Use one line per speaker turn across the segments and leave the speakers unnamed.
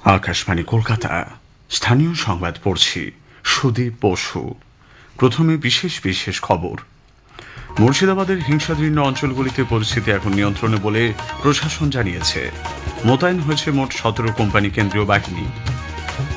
আকাশবাণী কলকাতা, স্থানীয় সংবাদ পড়ছি সুদীপ বসু। প্রথমে বিশেষ বিশেষ খবর। মুর্শিদাবাদের হিংসাদীর্ণ অঞ্চলগুলিতে পরিস্থিতি এখন নিয়ন্ত্রণে বলে প্রশাসন জানিয়েছে। মোতায়েন হয়েছে মোট 17 কোম্পানি কেন্দ্রীয় বাহিনী।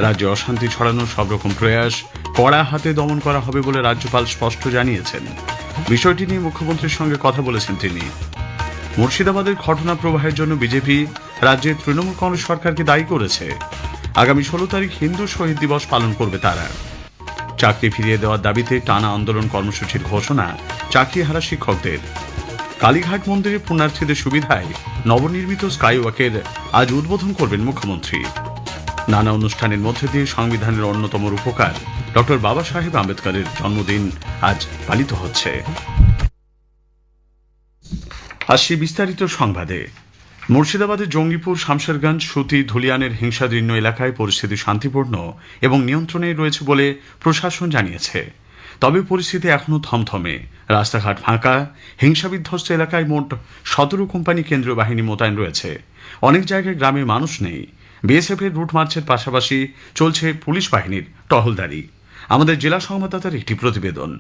রাজ্যে অশান্তি ছড়ানোর সব রকম প্রয়াস কড়া হাতে দমন করা হবে বলে রাজ্যপাল স্পষ্ট জানিয়েছেন। বিষয়টি নিয়ে মুখ্যমন্ত্রীর সঙ্গে কথা বলেছেন তিনি। মুর্শিদাবাদের ঘটনা প্রবাহের জন্য বিজেপি রাজ্যের তৃণমূল কংগ্রেস সরকারকে দায়ী করেছে। আগামী 16 তারিখ হিন্দু শহীদ দিবস পালন করবে তারা। চাকরি ফিরিয়ে দেওয়ার দাবিতে টানা আন্দোলন কর্মসূচির ঘোষণা চাকরিহারা শিক্ষকদের। কালীঘাট মন্দিরে পুণ্যার্থীদের সুবিধায় নবনির্মিত স্কাইওয়াকের আজ উদ্বোধন করবেন মুখ্যমন্ত্রী। নানা অনুষ্ঠানের মধ্যে দিয়ে সংবিধানের অন্যতম রূপকার ডক্টর বাবা সাহেব আম্বেদকরের জন্মদিন আজ পালিত হচ্ছে। আসছি বিস্তারিত সংবাদে। মুর্শিদাবাদের জঙ্গিপুর, শামশেরগঞ্জ, সুতি, ধুলিয়ানের হিংসাদীর্ণ এলাকায় পরিস্থিতি শান্তিপূর্ণ এবং নিয়ন্ত্রণে রয়েছে বলে প্রশাসন জানিয়েছে। তবে পরিস্থিতি এখনও থমথমে। রাস্তাঘাট ফাঁকা। হিংসা বিধ্বস্ত এলাকায় মোট 17 কোম্পানি কেন্দ্রীয় বাহিনী মোতায়েন রয়েছে। অনেক জায়গায় গ্রামে মানুষ নেই। বিএসএফ এর রুট মার্চের পাশাপাশি চলছে পুলিশ বাহিনীর টহলদারি। আমাদের জেলা সংবাদদাতার একটি প্রতিবেদন।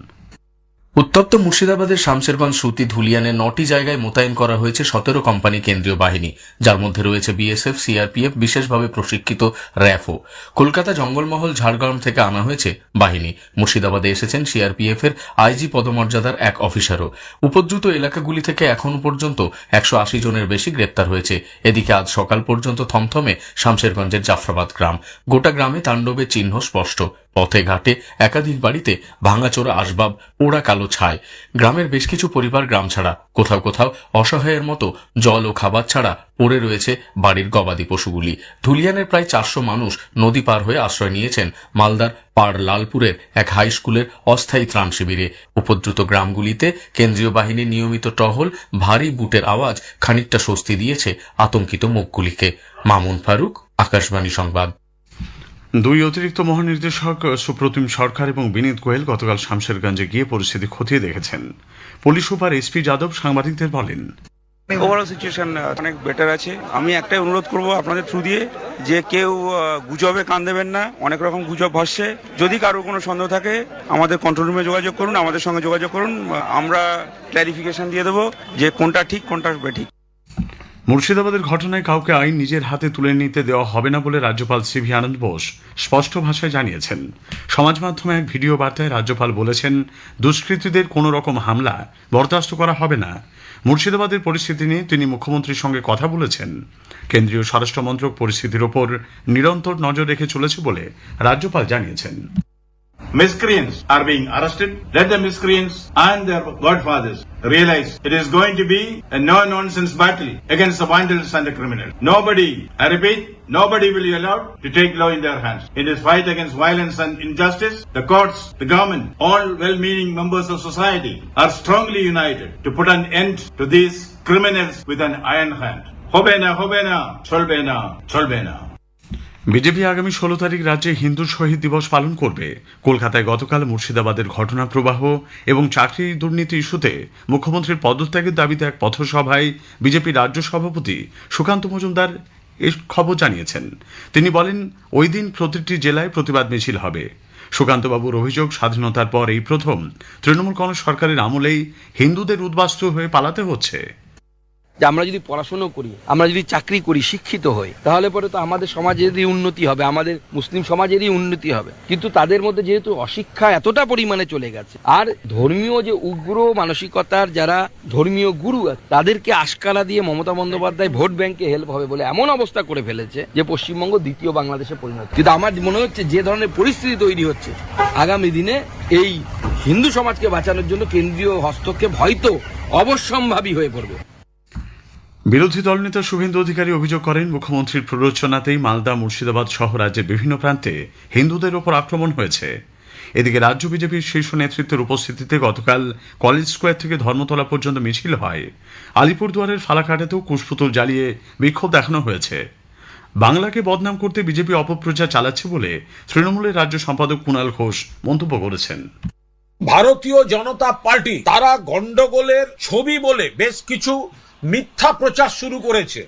উত্তপ্ত মুর্শিদাবাদের শামশেরগঞ্জ, সুতি, ধুলিয়ানের 9টি জায়গায় মোতায়েন করা হয়েছে 17 কোম্পানি কেন্দ্রীয় বাহিনী, যার মধ্যে রয়েছে বিএসএফ, সিআরপিএফ, বিশেষভাবে প্রশিক্ষিত র্যাফও। কলকাতা, জঙ্গলমহল, ঝাড়গ্রাম থেকে আনা হয়েছে বাহিনী। মুর্শিদাবাদে এসেছেন সিআরপিএফ এর আইজি পদমর্যাদার এক অফিসারও। উপদ্রুত এলাকাগুলি থেকে এখনও পর্যন্ত 180 জনের বেশি গ্রেপ্তার হয়েছে। এদিকে আজ সকাল পর্যন্ত থমথমে শামশেরগঞ্জের জাফরাবাদ গ্রাম। গোটা গ্রামে তাণ্ডবের চিহ্ন স্পষ্ট। পথে ঘাটে একাধিক বাড়িতে ভাঙাচোরা আসবাব, পোড়া কালো ছাই। গ্রামের বেশ কিছু পরিবার গ্রাম ছাড়া। কোথাও কোথাও অসহায়ের মতো জল ও খাবার ছাড়া পড়ে রয়েছে বাড়ির গবাদি পশুগুলি। ধুলিয়ানের প্রায় 400 মানুষ নদী পার হয়ে আশ্রয় নিয়েছেন মালদার পাড় লালপুরের এক হাই স্কুলের অস্থায়ী ত্রাণ শিবিরে। উপদ্রুত গ্রামগুলিতে কেন্দ্রীয় বাহিনীর নিয়মিত টহল, ভারী বুটের আওয়াজ খানিকটা স্বস্তি দিয়েছে আতঙ্কিত মুখগুলিকে। মামুন ফারুক, আকাশবাণী সংবাদ।
দুই অতিরিক্ত মহানির্দেশক সুপ্রতিম সরকার এবং বিনীত গোয়েল গতকাল শামশেরগঞ্জে গিয়ে পরিস্থিতি খতিয়ে দেখেছেন। পুলিশ সুপার এসপি যাদব সাংবাদিকদের বলেন,
ওভারঅল সিচুয়েশন অনেক বেটার আছে। আমি একটাই অনুরোধ করব আপনাদের থ্রু দিয়ে, যে কেউ গুজবে কান দেবেন না। অনেক রকম গুজব ভাসছে। যদি কারো কোনো সন্দেহ থাকে আমাদের কন্ট্রোল রুমে যোগাযোগ করুন, আমাদের সঙ্গে যোগাযোগ করুন। আমরা ক্ল্যারিফিকেশন দিয়ে দেবো যে কোনটা ঠিক কোনটা বেঠিক।
মুর্শিদাবাদের ঘটনায় কাউকে আইন নিজের হাতে তুলে নিতে দেওয়া হবে না বলে রাজ্যপাল সিভি আনন্দ বোস স্পষ্ট ভাষায় জানিয়েছেন। সমাজ মাধ্যমে এক ভিডিও বার্তায় রাজ্যপাল বলেছেন, দুষ্কৃতীদের কোনো রকম হামলা বরদাস্ত করা হবে না। মুর্শিদাবাদের পরিস্থিতি নিয়ে তিনি মুখ্যমন্ত্রীর সঙ্গে কথা বলেছেন। কেন্দ্রীয় স্বরাষ্ট্র মন্ত্রক পরিস্থিতির ওপর নিরন্তর নজর রেখে চলেছে বলে রাজ্যপাল জানিয়েছেন।
Miscreants are being arrested. Let the miscreants and their godfathers realize it is going to be a no-nonsense battle against the vandals and the criminals. Nobody, I repeat, nobody will be allowed to take law in their hands. In this fight against violence and injustice, the courts, the government, all well-meaning members of society are strongly united to put an end to these criminals with an iron hand. Hobe na, cholbe na, cholbe na.
BJP আগামী 16 তারিখ রাজ্যে হিন্দু শহীদ দিবস পালন করবে। কলকাতায় গতকাল মুর্শিদাবাদের ঘটনা প্রবাহ এবং চাকরি দুর্নীতি ইস্যুতে মুখ্যমন্ত্রীর পদত্যাগের দাবিতে এক পথসভায় বিজেপি রাজ্য সভাপতি সুকান্ত মজুমদার এই খবর জানিয়েছেন। তিনি বলেন, ওই দিন প্রতিটি জেলায় প্রতিবাদ মিছিল হবে। সুকান্তবাবুর অভিযোগ, স্বাধীনতার পর এই প্রথম তৃণমূল কংগ্রেস সরকারের আমলেই হিন্দুদের উদ্বাস্তু হয়ে পালাতে হচ্ছে।
যে আমরা যদি পড়াশোনা করি, আমরা যদি চাকরি করি, শিক্ষিত হই, তাহলে পরে তো আমাদের সমাজেরই উন্নতি হবে, আমাদের মুসলিম সমাজেরই উন্নতি হবে। কিন্তু তাদের মধ্যে যেহেতু অশিক্ষা এতটা পরিমাণে চলে গেছে, আর ধর্মীয় যে উগ্র মানসিকতার যারা ধর্মীয় গুরু তাদেরকে আশকারা দিয়ে মমতা বন্দ্যোপাধ্যায় ভোট ব্যাংকে হেল্প হবে বলে এমন অবস্থা করে ফেলেছে যে পশ্চিমবঙ্গ দ্বিতীয় বাংলাদেশে পরিণত। কিন্তু আমার মনে হচ্ছে যে ধরনের পরিস্থিতি তৈরি হচ্ছে, আগামী দিনে এই হিন্দু সমাজকে বাঁচানোর জন্য কেন্দ্রীয় হস্তক্ষেপ হয়তো অবশ্যম্ভাবী হয়ে পড়বে।
বিরোধী দলনেতা শুভেন্দু অধিকারী অভিযোগ করেন, মুখ্যমন্ত্রীর প্ররোচনাতেই মালদা, মুর্শিদাবাদ সহ রাজ্যের বিভিন্ন প্রান্তে হিন্দুদের ওপর আক্রমণ হয়েছে। এদিকে রাজ্য বিজেপির শীর্ষ নেতৃত্বের উপস্থিতিতে গতকাল কলেজ স্কোয়ার থেকে ধর্মতলা পর্যন্ত মিছিল হয়। আলিপুরদুয়ারের ফালাকাটাতেও কুশপুতুল জ্বালিয়ে বিক্ষোভ দেখানো হয়েছে। বাংলাকে বদনাম করতে বিজেপি অপপ্রচার চালাচ্ছে বলে তৃণমূলের রাজ্য সম্পাদক কুণাল ঘোষ মন্তব্য করেছেন।
ভারতীয় জনতা পার্টি তারা গন্ডগোলের ছবি বলে বেশ কিছু মিথ্যা প্রচার শুরু করেছে।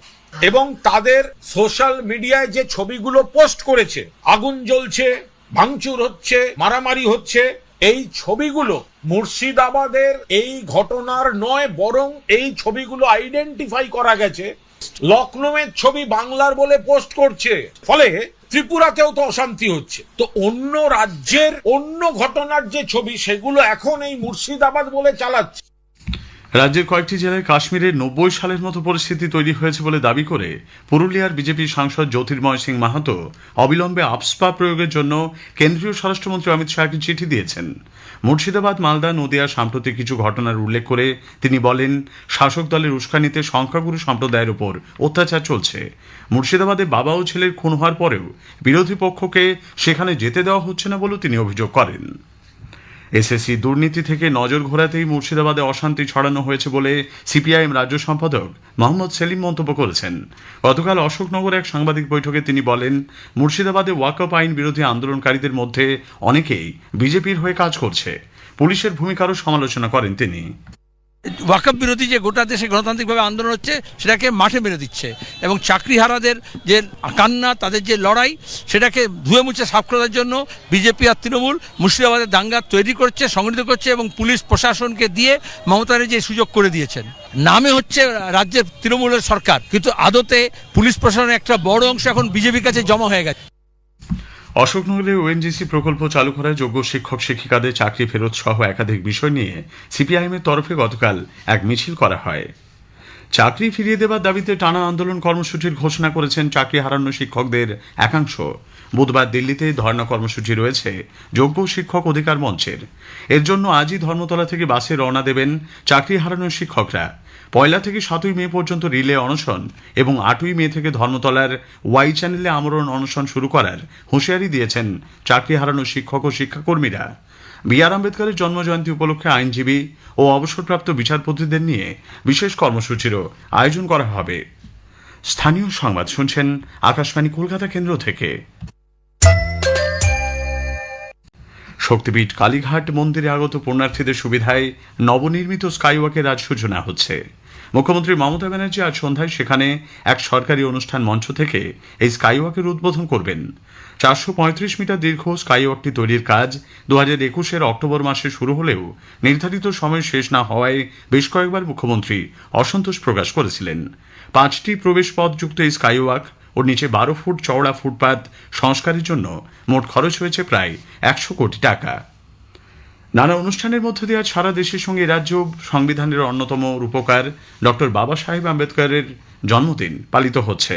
এবং তাদের সোশ্যাল মিডিয়ায় যে ছবিগুলো পোস্ট করেছে, আগুন জ্বলছে, ভাঙচুর হচ্ছে, মারামারি হচ্ছে, এই ছবিগুলো মুর্শিদাবাদের এই ঘটনার নয়, বরং এই ছবিগুলো আইডেন্টিফাই করা গেছে লখনৌয়ের ছবি বাংলার বলে পোস্ট করছে। ফলে ত্রিপুরাতেও তো অশান্তি হচ্ছে। তো অন্য রাজ্যের অন্য ঘটনার যে ছবি সেগুলো এখন এই মুর্শিদাবাদ বলে চালাচ্ছে।
রাজ্যের কয়েকটি জেলায় কাশ্মীরের 90 সালের মতো পরিস্থিতি তৈরি হয়েছে বলে দাবি করে পুরুলিয়ার বিজেপি সাংসদ জ্যোতির্ময় সিং মাহাতো অবিলম্বে আপসপা প্রয়োগের জন্য কেন্দ্রীয় স্বরাষ্ট্রমন্ত্রী অমিত শাহকে চিঠি দিয়েছেন। মুর্শিদাবাদ, মালদা, নদিয়া সাম্প্রতিক কিছু ঘটনার উল্লেখ করে তিনি বলেন, শাসক দলের উস্কানিতে সংখ্যাগুরু সম্প্রদায়ের উপর অত্যাচার চলছে। মুর্শিদাবাদে বাবা ও ছেলের খুন হওয়ার পরেও বিরোধী পক্ষকে সেখানে যেতে দেওয়া হচ্ছে না বলেও তিনি অভিযোগ করেন। এসএসসি দুর্নীতি থেকে নজর ঘোরাতেই মুর্শিদাবাদে অশান্তি ছড়ানো হয়েছে বলে সিপিআইএম রাজ্য সম্পাদক মোহাম্মদ সেলিম মন্তব্য করেছেন। গতকাল অশোকনগরে এক সাংবাদিক বৈঠকে তিনি বলেন, মুর্শিদাবাদে ওয়াকফ আইন বিরোধী আন্দোলনকারীদের মধ্যে অনেকেই বিজেপির হয়ে কাজ করছে। পুলিশের ভূমিকারও সমালোচনা করেন তিনি।
ওয়াকফ বিরোধী যে গোটা দেশে গণতান্ত্রিকভাবে আন্দোলন হচ্ছে সেটাকে মাঠে মেরে দিচ্ছে এবং চাকরিহারাদের যে কান্না, তাদের যে লড়াই, সেটাকে ধুয়ে মুছে সাফ করার জন্য বিজেপি আর তৃণমূল মুর্শিদাবাদের দাঙ্গা তৈরি করছে, সংগঠিত করছে এবং পুলিশ প্রশাসনকে দিয়ে মমতা ব্যানার্জি সুযোগ করে দিয়েছেন। নামে হচ্ছে রাজ্যের তৃণমূলের সরকার, কিন্তু আদতে পুলিশ প্রশাসনের একটা বড় অংশ এখন বিজেপির কাছে জমা হয়ে গেছে।
অশোকনগরে ওএনজিসি প্রকল্প চালু করায় যোগ্য শিক্ষক শিক্ষিকাদের চাকরি ফেরত সহ একাধিক বিষয় নিয়ে সিপিআইএমের তরফে গতকাল এক মিছিল করা হয়। চাকরি ফিরিয়ে দেবার দাবিতে টানা আন্দোলন কর্মসূচির ঘোষণা করেছেন চাকরি হারানো শিক্ষকদের একাংশ। বুধবার দিল্লিতে ধর্ণা কর্মসূচি রয়েছে যোগ্য শিক্ষক অধিকার মঞ্চের। এর জন্য আজই ধর্মতলা থেকে বাসে রওনা দেবেন চাকরি হারানো শিক্ষকরা। 1 থেকে 7 মে পর্যন্ত রিলে অনশন এবং 8 মে থেকে ধর্মতলার ওয়াই চ্যানেলে আমরণ অনশন শুরু করার হুঁশিয়ারি দিয়েছেন চাকরি হারানো শিক্ষক ও শিক্ষাকর্মীরা। বি.আর. আম্বেদকরের জন্মজয়ন্তী উপলক্ষে আইনজীবী ও অবসরপ্রাপ্ত বিচারপতিদের নিয়ে বিশেষ কর্মসূচিরও আয়োজন করা হবে। স্থানীয় সংবাদ শুনছেন আকাশবাণী কলকাতা কেন্দ্র থেকে। শক্তিপীঠ কালীঘাট মন্দিরে আগত পুণ্যার্থীদের সুবিধায় নবনির্মিত স্কাইওয়াকের আজ সূচনা হচ্ছে। মুখ্যমন্ত্রী মমতা ব্যানার্জি আজ সন্ধ্যায় সেখানে এক সরকারি অনুষ্ঠান মঞ্চ থেকে এই স্কাইওয়াকের উদ্বোধন করবেন। 435 মিটার দীর্ঘ স্কাইওয়াকটি তৈরির কাজ 2021 অক্টোবর মাসে শুরু হলেও নির্ধারিত সময় শেষ না হওয়ায় বেশ কয়েকবার মুখ্যমন্ত্রী অসন্তোষ প্রকাশ করেছিলেন। 5টি প্রবেশ পথযুক্ত এই স্কাইওয়াক ওর নিচে 12 ফুট চওড়া ফুটপাত সংস্কারের জন্য মোট খরচ হয়েছে প্রায় 100 কোটি টাকা। নানা অনুষ্ঠানের মধ্য দিয়ে আজ সারা দেশের সঙ্গে রাজ্য সংবিধানের অন্যতম রূপকার ডক্টর বাবা সাহেব আম্বেদকরের জন্মদিন পালিত হচ্ছে।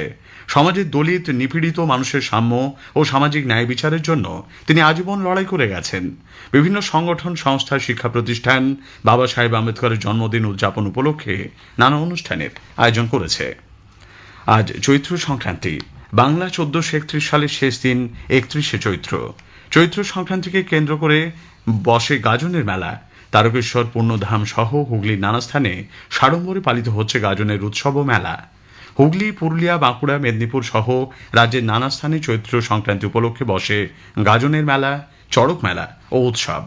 সমাজের দলিত নিপীড়িত মানুষের সাম্য ও সামাজিক ন্যায় বিচারের জন্য তিনি আজীবন লড়াই করে গেছেন। বিভিন্ন সংগঠন, সংস্থা, শিক্ষা প্রতিষ্ঠান বাবা সাহেব আম্বেদকরের জন্মদিন উদযাপন উপলক্ষে নানা অনুষ্ঠানের আয়োজন করেছে। আজ চৈত্র সংক্রান্তি। বাংলা 1431 সালের শেষ দিন 31শে চৈত্র। চৈত্র সংক্রান্তিকে কেন্দ্র করে বসে গাজনের মেলা। তারকেশ্বর, পূর্ণধাম সহ হুগলির নানা স্থানে সাড়ম্বরে পালিত হচ্ছে গাজনের উৎসব ও মেলা। হুগলি, পুরুলিয়া, বাঁকুড়া, মেদিনীপুর সহ রাজ্যের নানা স্থানে চৈত্র সংক্রান্তি উপলক্ষে বসে গাজনের মেলা, চড়ক মেলা ও উৎসব।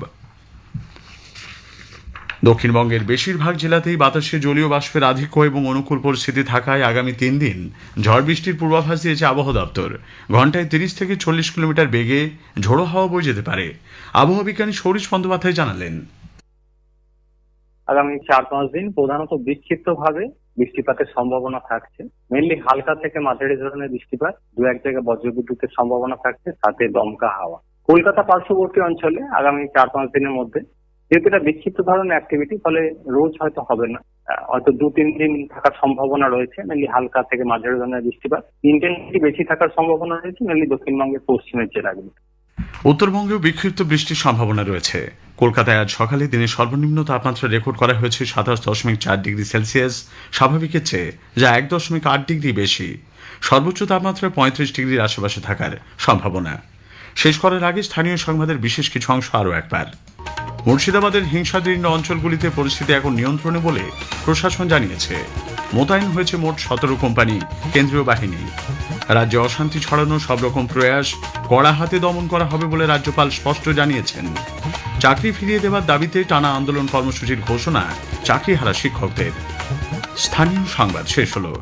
দক্ষিণবঙ্গের বেশিরভাগ জেলাতেই বাতাসে জলীয় বাষ্পের আধিক্য এবং অনুকূল পরিস্থিতি থাকায় আগামী 3 দিন ঝড় বৃষ্টির পূর্বাভাস দিয়েছে আবহাওয়া দপ্তর। ঘণ্টায় 30 থেকে 40 কিলোমিটার বেগে ঝোড়ো হাওয়া বয়ে যেতে পারে। আবহাওয়া বিজ্ঞানী সৌরিশ বন্দ্যোপাধ্যায় জানালেন,
আগামী 4-5 দিন প্রধানত বিক্ষিপ্তভাবে বৃষ্টিপাতের সম্ভাবনা থাকছে। মেনলি হালকা থেকে মাঝারি ধরনের বৃষ্টিপাত, 2-1 জায়গায় বজ্রবিদ্যুতের সম্ভাবনা থাকছে, সাথে দমকা হাওয়া। কলকাতা পার্শ্ববর্তী অঞ্চলে আগামী 4-5 দিনের মধ্যে যেহেতু এটা বিক্ষিপ্ত ধরনের অ্যাক্টিভিটি, ফলে রোজ হয়তো হবে না, হয়তো 2-3 দিন থাকার সম্ভাবনা রয়েছে। মেনলি হালকা থেকে মাঝারি ধরনের বৃষ্টিপাত, ইন্টেন্সিটি বেশি থাকার সম্ভাবনা রয়েছে মেনলি দক্ষিণবঙ্গের পশ্চিমের জেলাগুলো।
উত্তরবঙ্গেও বিক্ষিপ্ত বৃষ্টির সম্ভাবনা রয়েছে। কলকাতায় আজ সকালে দিনের সর্বনিম্ন তাপমাত্রা রেকর্ড করা হয়েছে 27.4 ডিগ্রি সেলসিয়াস, স্বাভাবিকের চেয়ে যা 1.8 ডিগ্রি বেশি। সর্বোচ্চ তাপমাত্রা 35 ডিগ্রির আশেপাশে থাকার সম্ভাবনা। শেষ করার আগে স্থানীয় সংবাদের বিশেষ কিছু অংশ আরও একবার। মুর্শিদাবাদের হিংসাদীর্ণ অঞ্চলগুলিতে পরিস্থিতি এখন নিয়ন্ত্রণে বলে প্রশাসন জানিয়েছে। মোতায়েন হয়েছে মোট 17 কোম্পানি কেন্দ্রীয় বাহিনী। রাজ্যে অশান্তি ছড়ানো সব রকম প্রয়াস কড়া হাতে দমন করা হবে বলে রাজ্যপাল স্পষ্ট জানিয়েছেন। চাকরি ফিরিয়ে দেওয়ার দাবিতে টানা আন্দোলন কর্মসূচির ঘোষণা চাকরিহারা শিক্ষকদের। স্থানীয় সংবাদ শেষ হলো।